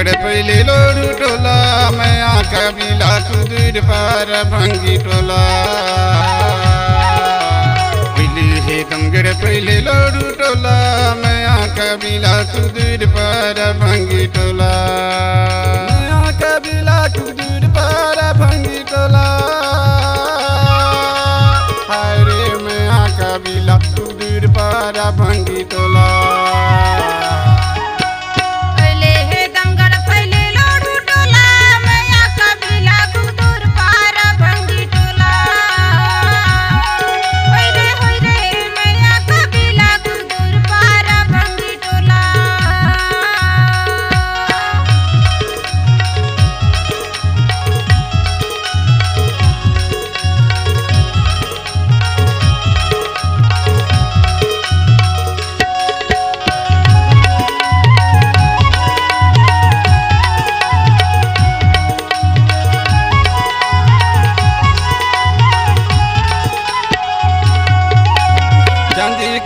दमगड़ पहले लोडू टोला मैं कबीला कुदूर पार भंगी टोला हे दमगड़ पहले लोडू टोला मैं कबीला कुदूर पार भंगी टोला कबीला कुदूर पार भंगी टोला हरे मैं कबीला कुदूर पार भंगी टोला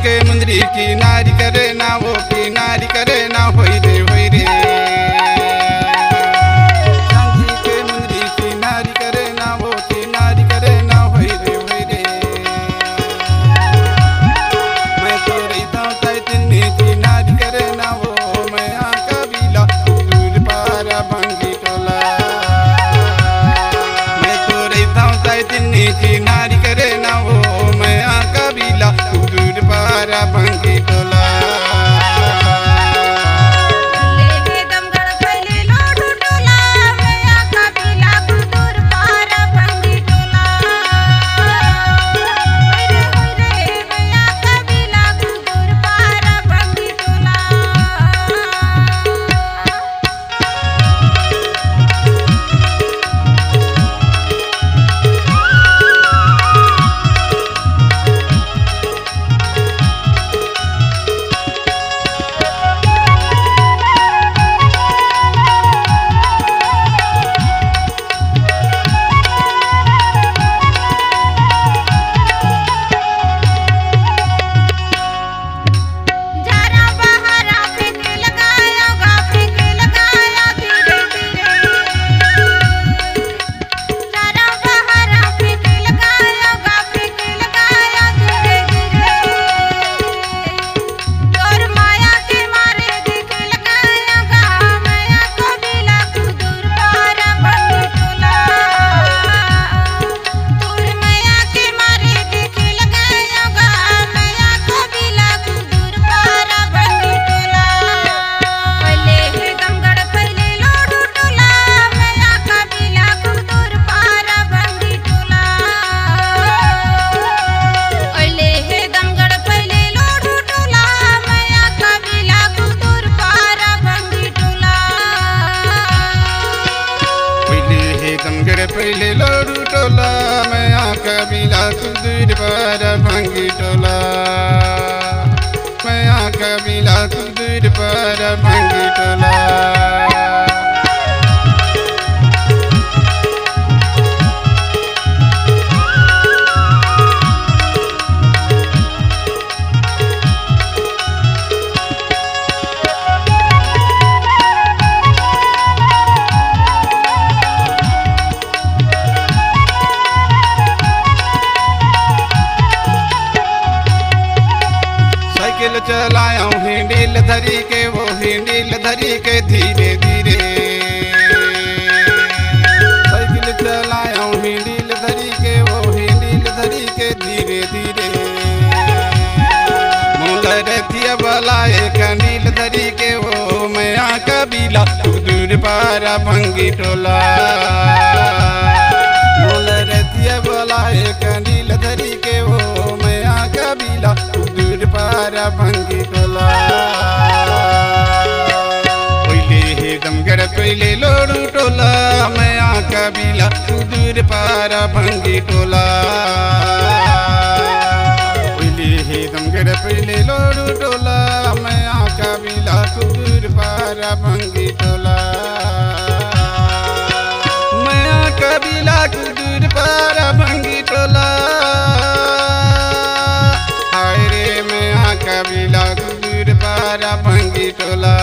के मुंदरी की नारी करे ना वो की नारी करे ना होई रे चांदी के मुंदरी की नारी करे ना वो की नारी करे ना होई रे मैं तो रहता हूँ तिन्नी की नारी करे ना वो मैं कबीला दूर पार भंगी टोला मैं तो रहता हूँ तिन्नी की नारी करे ना वो मैं कबीला पारा भंगी टोला पहले लोडू टोला मैं कबीला कुदूर पार भंगी टोला मैं कबीला कुदूर पार भंगी टोला चलाया हूँ हिंडील धरी के वो हिंडील धरी के धीरे धीरे साइकिल चलाया हूँ हिंडील धरी के वो हिंडील धरी के धीरे धीरे मोलर थिया बलाए कंडील धरी के वो मैं कबीला दूर पारा भंगी टोला मोलर थिया बलाए कंडील धरी के वो मैं कबीला पारा भंगी टोला पहले हे दमगड़ पहले लोडू टोला मैं कबीला दूर पारा भंगी टोला पहले हे दमगड़ पहले लोडू टोला मैं कबीला दूर पारा भंगी टोला मैं कबीला दूर पारा भंगी टोला कबीला दूर पारा भंगी टोला।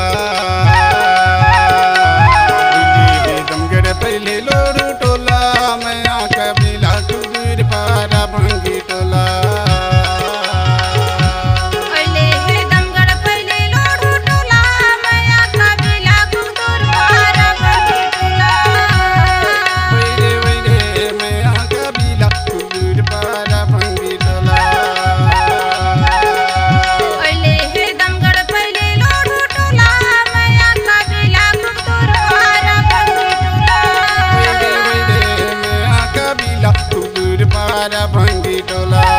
पारा भंगी टोला।